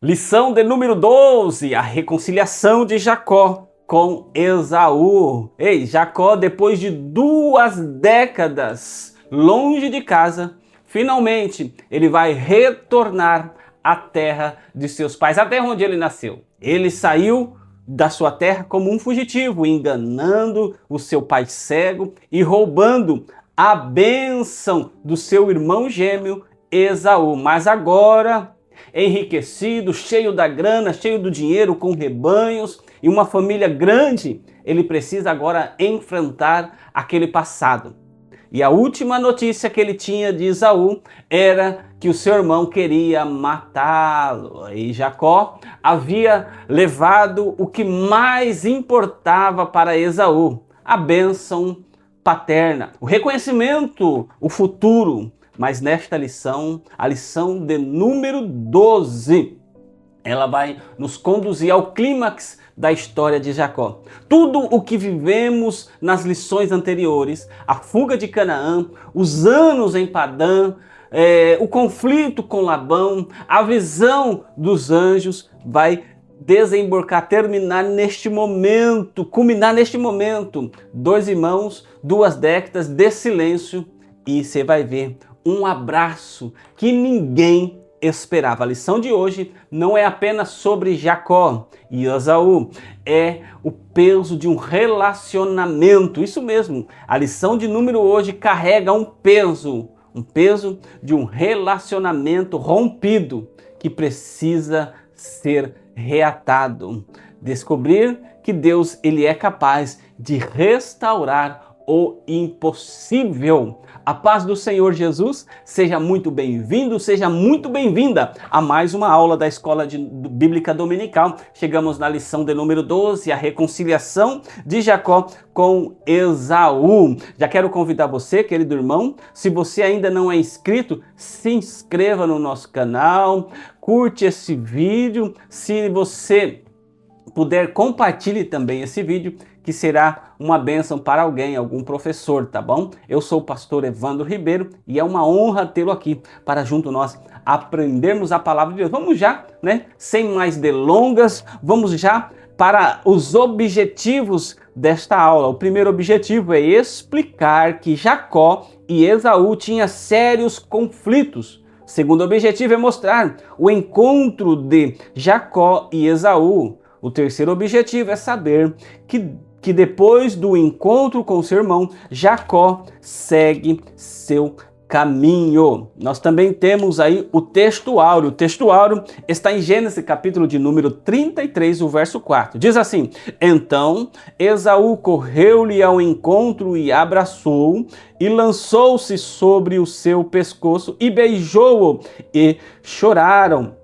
Lição de número 12, a reconciliação de Jacó com Esaú. Ei, Jacó, depois de 2 décadas longe de casa, finalmente ele vai retornar à terra de seus pais, a terra onde ele nasceu. Ele saiu da sua terra como um fugitivo, enganando o seu pai cego e roubando a bênção do seu irmão gêmeo Esaú. Mas agora, enriquecido, cheio da grana, cheio do dinheiro, com rebanhos e uma família grande, ele precisa agora enfrentar aquele passado. E a última notícia que ele tinha de Esaú era que o seu irmão queria matá-lo. E Jacó havia levado o que mais importava para Esaú, a bênção paterna, o reconhecimento, o futuro. Mas nesta lição, a lição de número 12, ela vai nos conduzir ao clímax da história de Jacó. Tudo o que vivemos nas lições anteriores, a fuga de Canaã, os anos em Padã, o conflito com Labão, a visão dos anjos, vai desembocar, terminar neste momento, culminar neste momento. 2 irmãos, 2 décadas de silêncio, e você vai ver um abraço que ninguém esperava. A lição de hoje não é apenas sobre Jacó e Esaú, é o peso de um relacionamento. Isso mesmo, a lição de número hoje carrega um peso de um relacionamento rompido que precisa ser reatado. Descobrir que Deus, ele é capaz de restaurar o impossível. A paz do Senhor Jesus, seja muito bem-vindo, seja muito bem-vinda a mais uma aula da Escola Bíblica Dominical. Chegamos na lição de número 12, a reconciliação de Jacó com Esaú. Já quero convidar você, querido irmão, se você ainda não é inscrito, se inscreva no nosso canal, curte esse vídeo. Se você puder, compartilhe também esse vídeo, que será uma bênção para alguém, algum professor, tá bom? Eu sou o pastor Evandro Ribeiro e é uma honra tê-lo aqui para junto nós aprendermos a palavra de Deus. Vamos já, né? Sem mais delongas, vamos já para os objetivos desta aula. O primeiro objetivo é explicar que Jacó e Esaú tinham sérios conflitos. O segundo objetivo é mostrar o encontro de Jacó e Esaú. O terceiro objetivo é saber que depois do encontro com seu irmão, Jacó segue seu caminho. Nós também temos aí o texto áureo. O texto áureo está em Gênesis, capítulo de número 33, o verso 4. Diz assim: Então Esaú correu-lhe ao encontro e abraçou-o, e lançou-se sobre o seu pescoço e beijou-o, e choraram.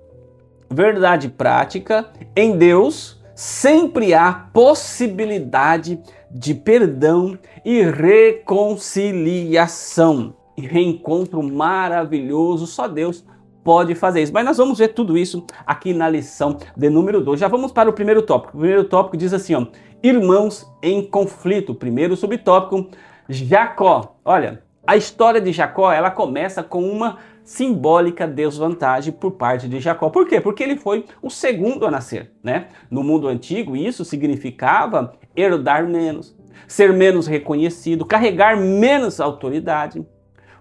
Verdade prática: em Deus sempre há possibilidade de perdão e reconciliação. E reencontro maravilhoso, só Deus pode fazer isso. Mas nós vamos ver tudo isso aqui na lição de número 2. Já vamos para o primeiro tópico. O primeiro tópico diz assim, ó, irmãos em conflito. Primeiro subtópico, Jacó. Olha, a história de Jacó, ela começa com uma simbólica desvantagem por parte de Jacó. Por quê? Porque ele foi o segundo a nascer, né? No mundo antigo, isso significava herdar menos, ser menos reconhecido, carregar menos autoridade.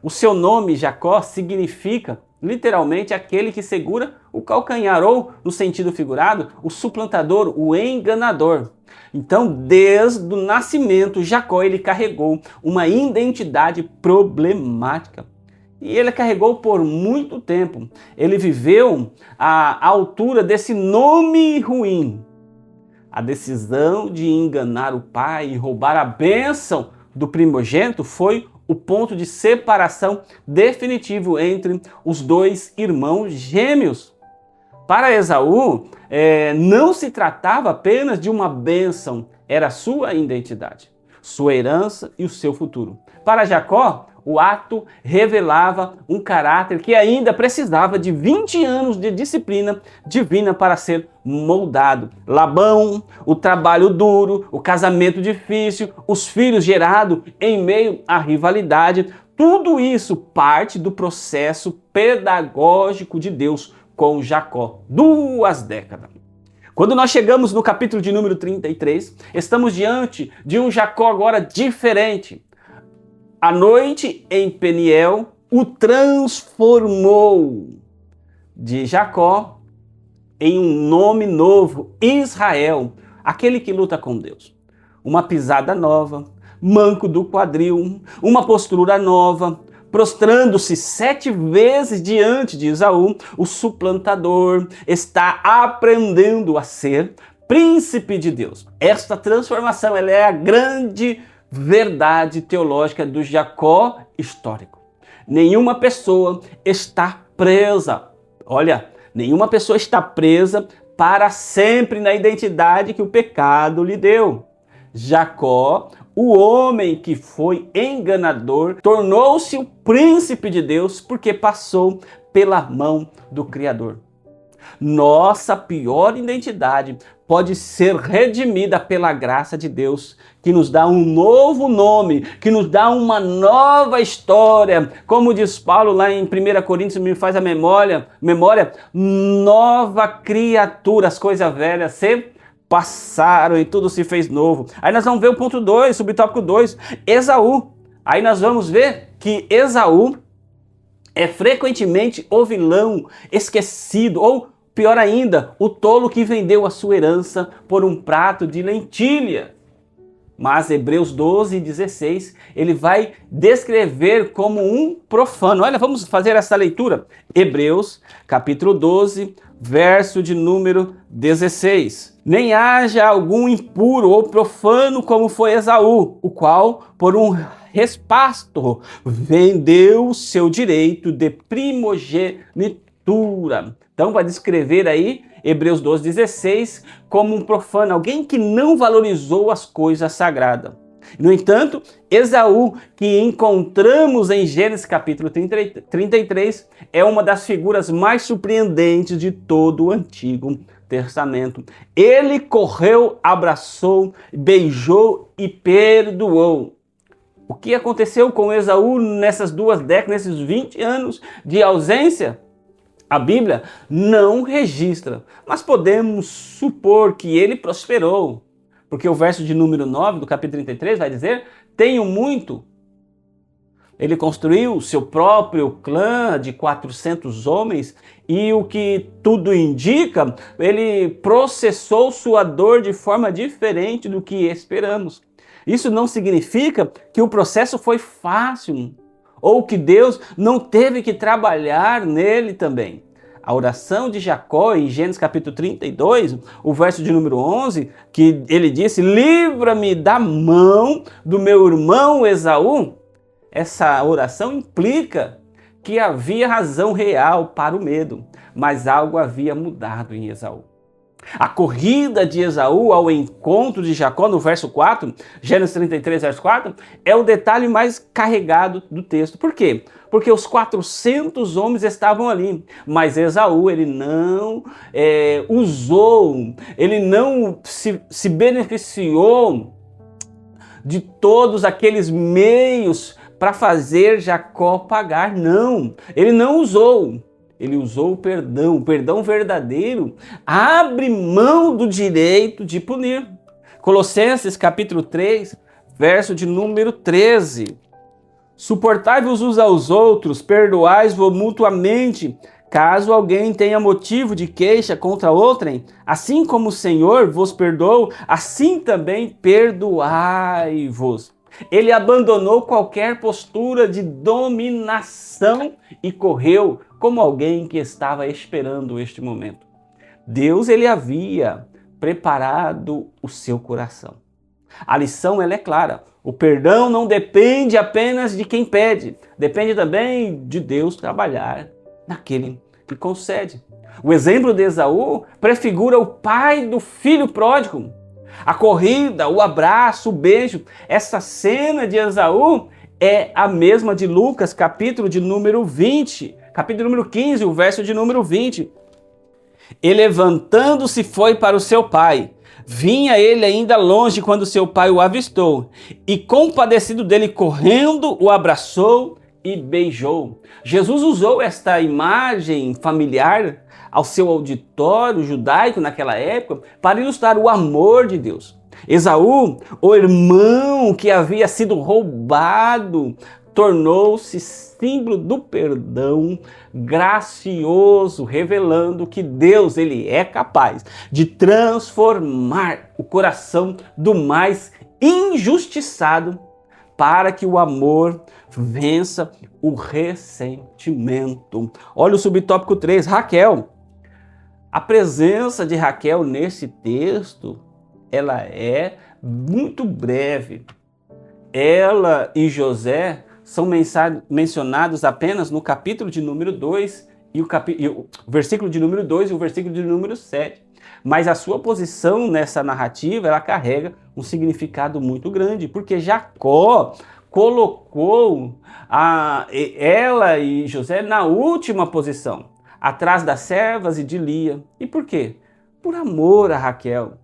O seu nome, Jacó, significa literalmente aquele que segura o calcanhar, ou, no sentido figurado, o suplantador, o enganador. Então, desde o nascimento, Jacó ele carregou uma identidade problemática. E ele carregou por muito tempo. Ele viveu à altura desse nome ruim. A decisão de enganar o pai e roubar a bênção do primogênito foi o ponto de separação definitivo entre os 2 irmãos gêmeos. Para Esaú, não se tratava apenas de uma bênção, era sua identidade, sua herança e o seu futuro. Para Jacó, o ato revelava um caráter que ainda precisava de 20 anos de disciplina divina para ser moldado. Labão, o trabalho duro, o casamento difícil, os filhos gerados em meio à rivalidade, tudo isso parte do processo pedagógico de Deus com Jacó. 2 décadas. Quando nós chegamos no capítulo de número 33, estamos diante de um Jacó agora diferente. A noite em Peniel o transformou de Jacó em um nome novo, Israel, aquele que luta com Deus. Uma pisada nova, manco do quadril, uma postura nova, prostrando-se 7 vezes diante de Esaú, o suplantador está aprendendo a ser príncipe de Deus. Esta transformação ela é a grande verdade teológica do Jacó histórico. Nenhuma pessoa está presa. Olha, nenhuma pessoa está presa para sempre na identidade que o pecado lhe deu. Jacó, o homem que foi enganador, tornou-se o príncipe de Deus porque passou pela mão do Criador. Nossa pior identidade pode ser redimida pela graça de Deus, que nos dá um novo nome, que nos dá uma nova história. Como diz Paulo lá em 1 Coríntios, me faz a memória, nova criatura, as coisas velhas se passaram e tudo se fez novo. Aí nós vamos ver o ponto 2, subtópico 2, Esaú. Aí nós vamos ver que Esaú é frequentemente o vilão esquecido, ou pior ainda, o tolo que vendeu a sua herança por um prato de lentilha. Mas Hebreus 12:16, ele vai descrever como um profano. Olha, vamos fazer essa leitura. Hebreus, capítulo 12, verso de número 16. Nem haja algum impuro ou profano como foi Esaú, o qual, por um respasto, vendeu seu direito de primogenitura. Então vai descrever aí Hebreus 12:16 como um profano, alguém que não valorizou as coisas sagradas. No entanto, Esaú, que encontramos em Gênesis capítulo 33, é uma das figuras mais surpreendentes de todo o Antigo Testamento. Ele correu, abraçou, beijou e perdoou. O que aconteceu com Esaú nessas 2 décadas, nesses 20 anos de ausência? A Bíblia não registra, mas podemos supor que ele prosperou, porque o verso de número 9 do capítulo 33 vai dizer: tenho muito. Ele construiu seu próprio clã de 400 homens e o que tudo indica, ele processou sua dor de forma diferente do que esperamos. Isso não significa que o processo foi fácil, ou que Deus não teve que trabalhar nele também. A oração de Jacó em Gênesis capítulo 32, o verso de número 11, que ele disse: livra-me da mão do meu irmão Esaú. Essa oração implica que havia razão real para o medo, mas algo havia mudado em Esaú. A corrida de Esaú ao encontro de Jacó, no verso 4, Gênesis 33, verso 4, é o detalhe mais carregado do texto. Por quê? Porque os 400 homens estavam ali, mas Esaú, ele não ele não se beneficiou de todos aqueles meios para fazer Jacó pagar. Não, ele não usou. Ele usou o perdão verdadeiro abre mão do direito de punir. Colossenses capítulo 3, verso de número 13. Suportai-vos uns aos outros, perdoai-vos mutuamente, caso alguém tenha motivo de queixa contra outrem, assim como o Senhor vos perdoou, assim também perdoai-vos. Ele abandonou qualquer postura de dominação e correu como alguém que estava esperando este momento. Deus, ele havia preparado o seu coração. A lição ela é clara. O perdão não depende apenas de quem pede, depende também de Deus trabalhar naquele que concede. O exemplo de Esaú prefigura o pai do filho pródigo. A corrida, o abraço, o beijo, essa cena de Esaú é a mesma de Lucas, capítulo de número 20, capítulo número 15, o verso de número 20. E levantando-se foi para o seu pai. Vinha ele ainda longe quando seu pai o avistou. E compadecido dele, correndo, o abraçou e beijou. Jesus usou esta imagem familiar ao seu auditório judaico naquela época para ilustrar o amor de Deus. Esaú, o irmão que havia sido roubado, tornou-se símbolo do perdão gracioso, revelando que Deus ele é capaz de transformar o coração do mais injustiçado para que o amor vença o ressentimento. Olha o subtópico 3, Raquel. A presença de Raquel nesse texto, ela é muito breve. Ela e José são mencionados apenas no capítulo de número 2 e o versículo de número 2 e o versículo de número 7. Mas a sua posição nessa narrativa, ela carrega um significado muito grande, porque Jacó colocou ela e José na última posição, atrás das servas e de Lia. E por quê? Por amor a Raquel.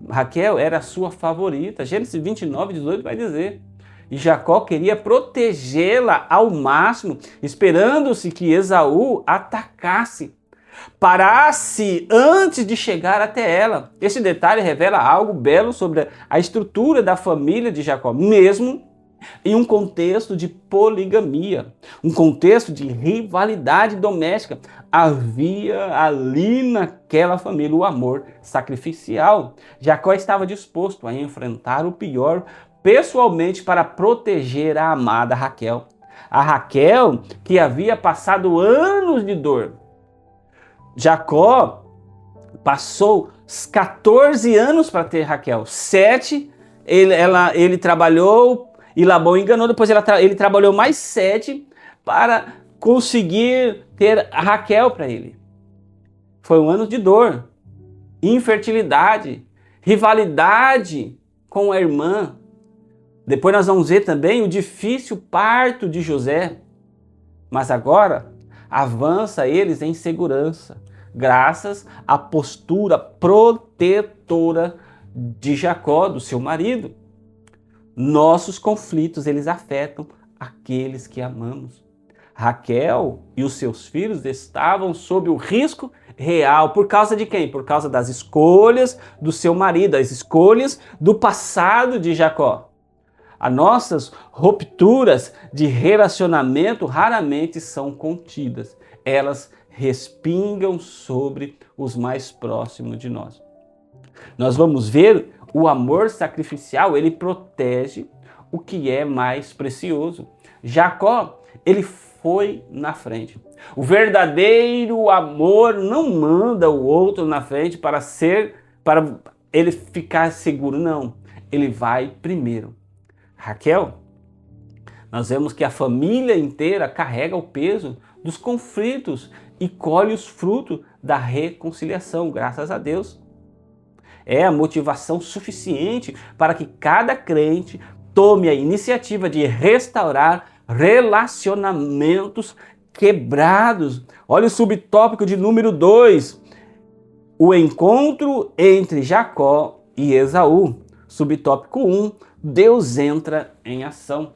Raquel era a sua favorita. Gênesis 29, 18 vai dizer. E Jacó queria protegê-la ao máximo, esperando-se que Esaú atacasse, parasse antes de chegar até ela. Esse detalhe revela algo belo sobre a estrutura da família de Jacó, mesmo em um contexto de poligamia, um contexto de rivalidade doméstica. Havia ali naquela família o amor sacrificial. Jacó estava disposto a enfrentar o pior pessoalmente para proteger a amada Raquel. A Raquel que havia passado anos de dor. Jacó passou 14 anos para ter Raquel. 7 ele trabalhou e Labão enganou. Depois ele trabalhou mais 7 para conseguir ter a Raquel para ele. Foi um ano de dor, infertilidade, rivalidade com a irmã. Depois nós vamos ver também o difícil parto de José. Mas agora avança eles em segurança, graças à postura protetora de Jacó, do seu marido. Nossos conflitos, eles afetam aqueles que amamos. Raquel e os seus filhos estavam sob o risco real. Por causa de quem? Por causa das escolhas do seu marido, as escolhas do passado de Jacó. As nossas rupturas de relacionamento raramente são contidas. Elas respingam sobre os mais próximos de nós. Nós vamos ver o amor sacrificial, ele protege o que é mais precioso. Jacó, ele foi na frente. O verdadeiro amor não manda o outro na frente para ele ficar seguro, não. Ele vai primeiro. Raquel, nós vemos que a família inteira carrega o peso dos conflitos e colhe os frutos da reconciliação, graças a Deus. É a motivação suficiente para que cada crente tome a iniciativa de restaurar relacionamentos quebrados. Olha o subtópico de número 2, o encontro entre Jacó e Esaú. Subtópico 1, Deus entra em ação.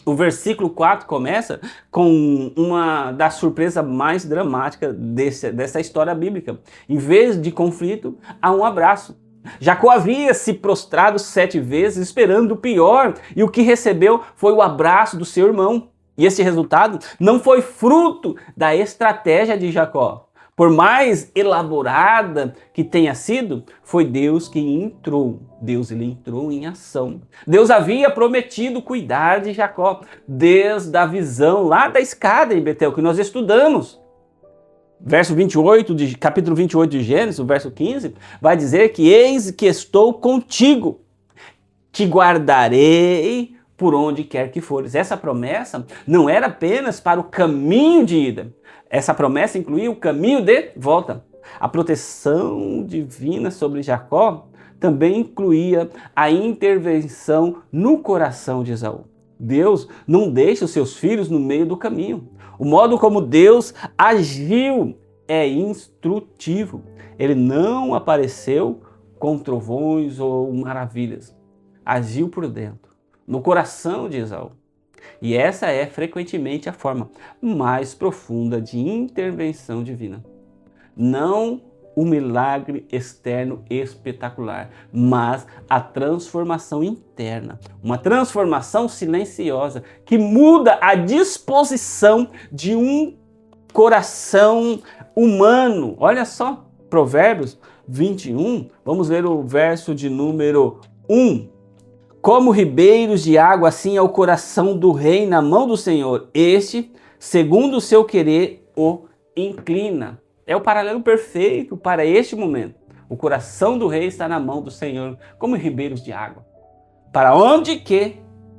O versículo 4 começa com uma das surpresas mais dramáticas dessa história bíblica. Em vez de conflito, há um abraço. Jacó havia se prostrado 7 vezes esperando o pior, e o que recebeu foi o abraço do seu irmão. E esse resultado não foi fruto da estratégia de Jacó. Por mais elaborada que tenha sido, foi Deus quem entrou. Deus ele entrou em ação. Deus havia prometido cuidar de Jacó desde a visão lá da escada em Betel, que nós estudamos. Capítulo 28 de Gênesis, o verso 15, vai dizer que eis que estou contigo, te guardarei por onde quer que fores. Essa promessa não era apenas para o caminho de ida. Essa promessa incluía o caminho de volta. A proteção divina sobre Jacó também incluía a intervenção no coração de Esaú. Deus não deixa os seus filhos no meio do caminho. O modo como Deus agiu é instrutivo. Ele não apareceu com trovões ou maravilhas. Agiu por dentro, no coração de Esaú. E essa é frequentemente a forma mais profunda de intervenção divina. Não o milagre externo espetacular, mas a transformação interna. Uma transformação silenciosa que muda a disposição de um coração humano. Olha só, Provérbios 21, vamos ver o verso de número 1. Como ribeiros de água, assim é o coração do rei na mão do Senhor. Este, segundo o seu querer, o inclina. É o paralelo perfeito para este momento. O coração do rei está na mão do Senhor, como ribeiros de água. Para onde que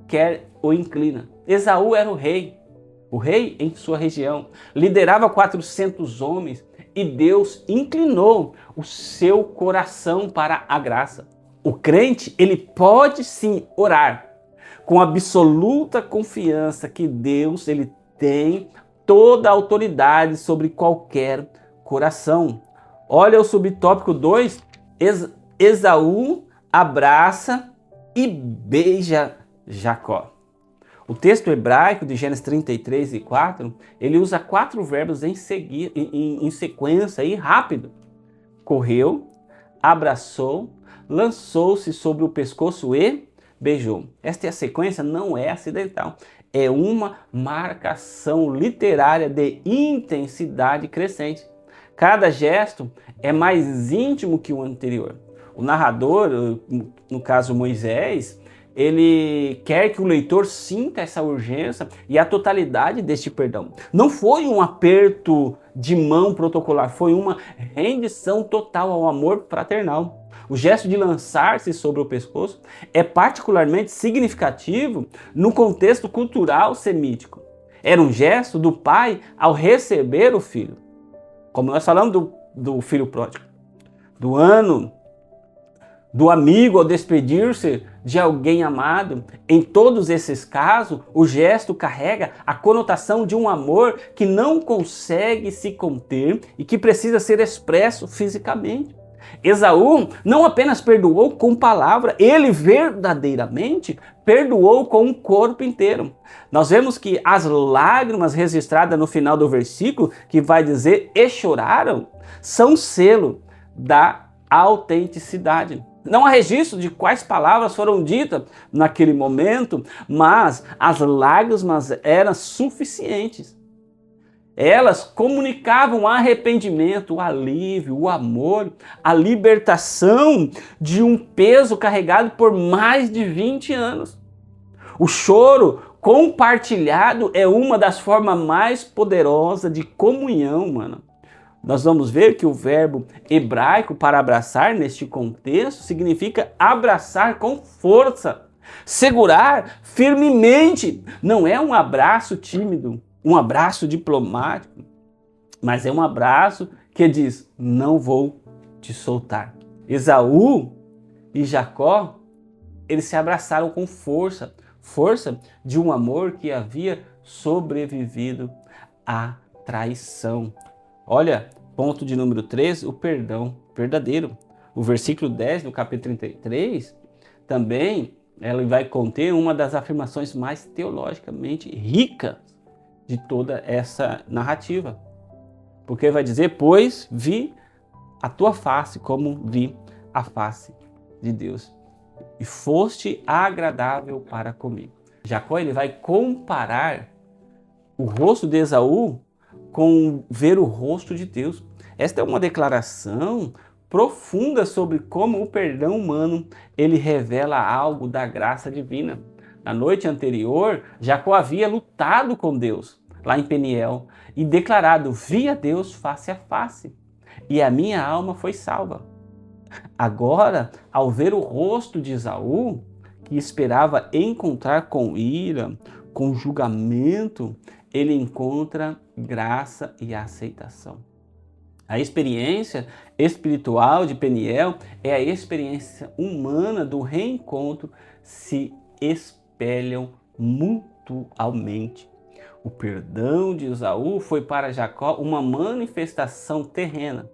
quer o inclina. Esaú era o rei em sua região, liderava 400 homens e Deus inclinou o seu coração para a graça. O crente, ele pode sim orar com absoluta confiança que Deus, ele tem toda a autoridade sobre qualquer coração. Olha o subtópico 2, Esaú abraça e beija Jacó. O texto hebraico de Gênesis 33 e 4, ele usa 4 verbos em sequência e rápido. Correu, abraçou, lançou-se sobre o pescoço e beijou. Esta sequência não é acidental. É uma marcação literária de intensidade crescente. Cada gesto é mais íntimo que o anterior. O narrador, no caso Moisés, ele quer que o leitor sinta essa urgência e a totalidade deste perdão. Não foi um aperto de mão protocolar, foi uma rendição total ao amor fraternal. O gesto de lançar-se sobre o pescoço é particularmente significativo no contexto cultural semítico. Era um gesto do pai ao receber o filho. Como nós falamos do filho pródigo, do amigo ao despedir-se de alguém amado. Em todos esses casos, o gesto carrega a conotação de um amor que não consegue se conter e que precisa ser expresso fisicamente. Esaú não apenas perdoou com palavra, ele verdadeiramente perdoou com o corpo inteiro. Nós vemos que as lágrimas registradas no final do versículo, que vai dizer, e choraram, são selo da autenticidade. Não há registro de quais palavras foram ditas naquele momento, mas as lágrimas eram suficientes. Elas comunicavam o arrependimento, o alívio, o amor, a libertação de um peso carregado por mais de 20 anos. O choro compartilhado é uma das formas mais poderosas de comunhão, mano. Nós vamos ver que o verbo hebraico para abraçar neste contexto significa abraçar com força, segurar firmemente. Não é um abraço tímido, um abraço diplomático, mas é um abraço que diz, não vou te soltar. Esaú e Jacó, eles se abraçaram com força de um amor que havia sobrevivido à traição. Olha, ponto de número 3, o perdão verdadeiro. O versículo 10 do capítulo 33, também ela vai conter uma das afirmações mais teologicamente ricas de toda essa narrativa. Porque vai dizer, pois vi a tua face como vi a face de Deus, e foste agradável para comigo. Jacó, ele vai comparar o rosto de Esaú com ver o rosto de Deus. Esta é uma declaração profunda sobre como o perdão humano ele revela algo da graça divina. Na noite anterior, Jacó havia lutado com Deus, lá em Peniel, e declarado, vi a Deus face a face, e a minha alma foi salva. Agora, ao ver o rosto de Esaú, que esperava encontrar com ira, com julgamento, ele encontra graça e aceitação. A experiência espiritual de Peniel é a experiência humana do reencontro, se espelham mutuamente. O perdão de Esaú foi para Jacó uma manifestação terrena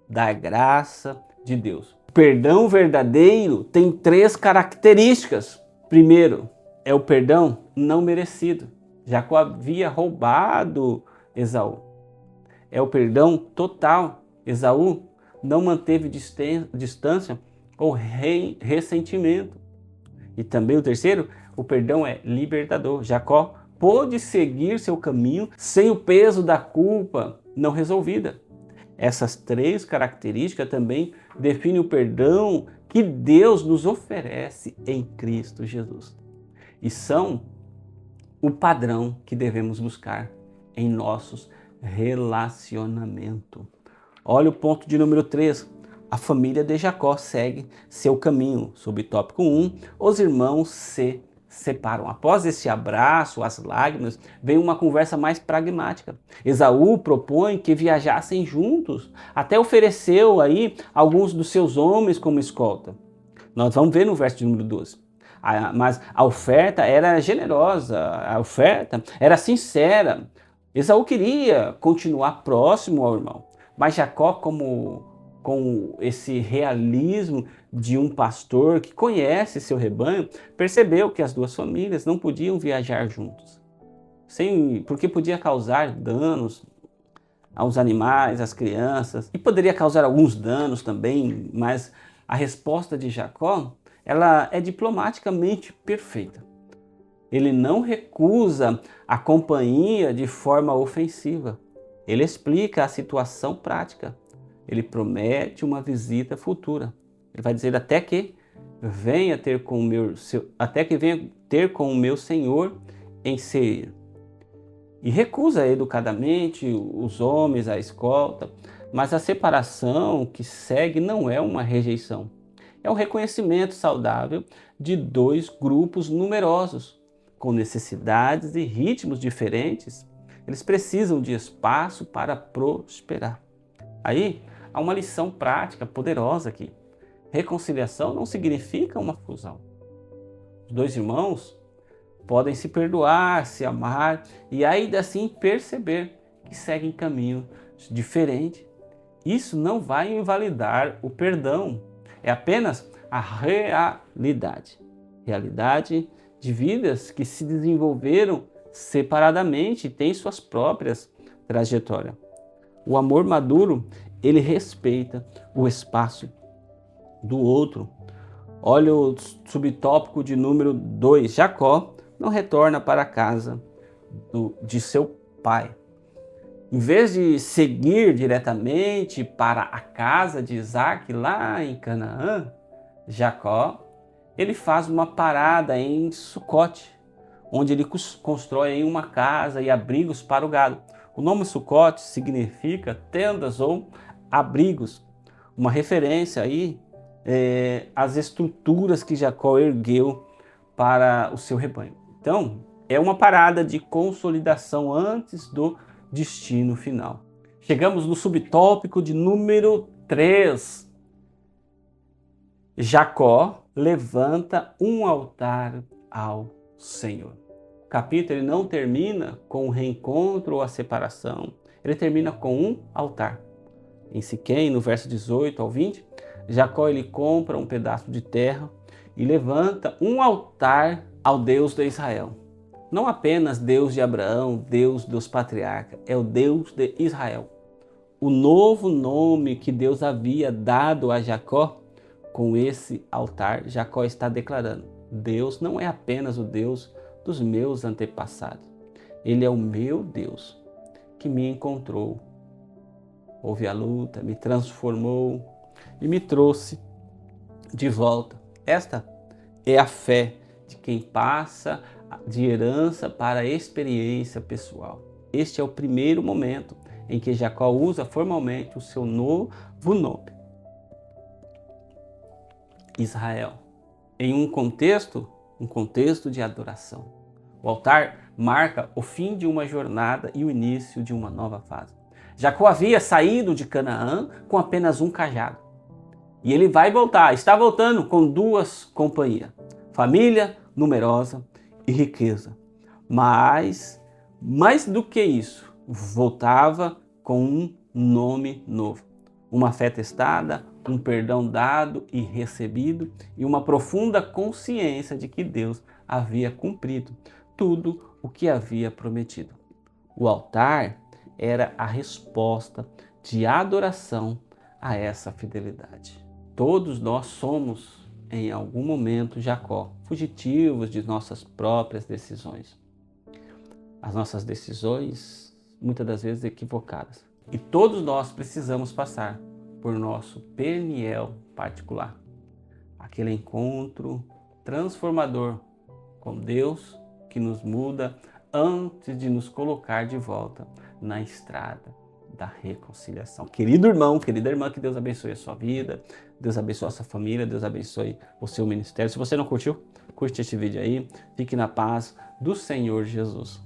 da graça de Deus. O perdão verdadeiro tem 3 características. Primeiro, é o perdão não merecido. Jacó havia roubado Esaú. É o perdão total. Esaú não manteve distância ou ressentimento. E também o terceiro, o perdão é libertador. Jacó pôde seguir seu caminho sem o peso da culpa não resolvida. Essas três características também definem o perdão que Deus nos oferece em Cristo Jesus. E são o padrão que devemos buscar em nossos relacionamentos. Olha o ponto de número 3. A família de Jacó segue seu caminho. Subtópico 1, os irmãos se separam. Após esse abraço, as lágrimas, vem uma conversa mais pragmática. Esaú propõe que viajassem juntos, até ofereceu aí alguns dos seus homens como escolta. Nós vamos ver no verso de número 12. Mas a oferta era generosa, a oferta era sincera. Esaú queria continuar próximo ao irmão, mas Jacó, com esse realismo de um pastor que conhece seu rebanho, percebeu que as duas famílias não podiam viajar juntos, porque podia causar danos aos animais, às crianças, e poderia causar alguns danos também, mas a resposta de Jacó, ela é diplomaticamente perfeita. Ele não recusa a companhia de forma ofensiva. Ele explica a situação prática. Ele promete uma visita futura. Ele vai dizer até que venha ter com o meu senhor em Seir. E recusa educadamente os homens, a escolta, mas a separação que segue não é uma rejeição. É um reconhecimento saudável de dois grupos numerosos, com necessidades e ritmos diferentes. Eles precisam de espaço para prosperar. Aí há uma lição prática poderosa aqui. Reconciliação não significa uma fusão. Os dois irmãos podem se perdoar, se amar e ainda assim perceber que seguem caminhos diferentes. Isso não vai invalidar o perdão. É apenas a realidade. Realidade de vidas que se desenvolveram separadamente e têm suas próprias trajetórias. O amor maduro, ele respeita o espaço do outro. Olha o subtópico de número 2. Jacó não retorna para a casa de seu pai. Em vez de seguir diretamente para a casa de Isaac, lá em Canaã, Jacó, ele faz uma parada em Sucote, onde ele constrói uma casa e abrigos para o gado. O nome Sucote significa tendas ou abrigos, uma referência aí às estruturas que Jacó ergueu para o seu rebanho. Então, é uma parada de consolidação antes do destino final. Chegamos no subtópico de número 3. Jacó levanta um altar ao Senhor. O capítulo ele não termina com o reencontro ou a separação, ele termina com um altar. Em Siquém, no verso 18 ao 20, Jacó ele compra um pedaço de terra e levanta um altar ao Deus de Israel. Não apenas Deus de Abraão, Deus dos patriarcas, é o Deus de Israel. O novo nome que Deus havia dado a Jacó, com esse altar, Jacó está declarando: Deus não é apenas o Deus dos meus antepassados. Ele é o meu Deus que me encontrou. Houve a luta, me transformou e me trouxe de volta. Esta é a fé de quem passa de herança para a experiência pessoal. Este é o primeiro momento em que Jacó usa formalmente o seu novo nome, Israel, em um contexto de adoração. O altar marca o fim de uma jornada e o início de uma nova fase. Jacó havia saído de Canaã com apenas um cajado. E ele vai voltar, está voltando com duas companhias, família numerosa e riqueza. Mas, mais do que isso, voltava com um nome novo, uma fé testada, um perdão dado e recebido e uma profunda consciência de que Deus havia cumprido tudo o que havia prometido. O altar era a resposta de adoração a essa fidelidade. Todos nós somos, em algum momento, Jacó, fugitivos de nossas próprias decisões. As nossas decisões, muitas das vezes, equivocadas. E todos nós precisamos passar por nosso Peniel particular. Aquele encontro transformador com Deus que nos muda antes de nos colocar de volta na estrada da reconciliação. Querido irmão, querida irmã, que Deus abençoe a sua vida, Deus abençoe a sua família, Deus abençoe o seu ministério. Se você não curtiu, curte este vídeo aí. Fique na paz do Senhor Jesus.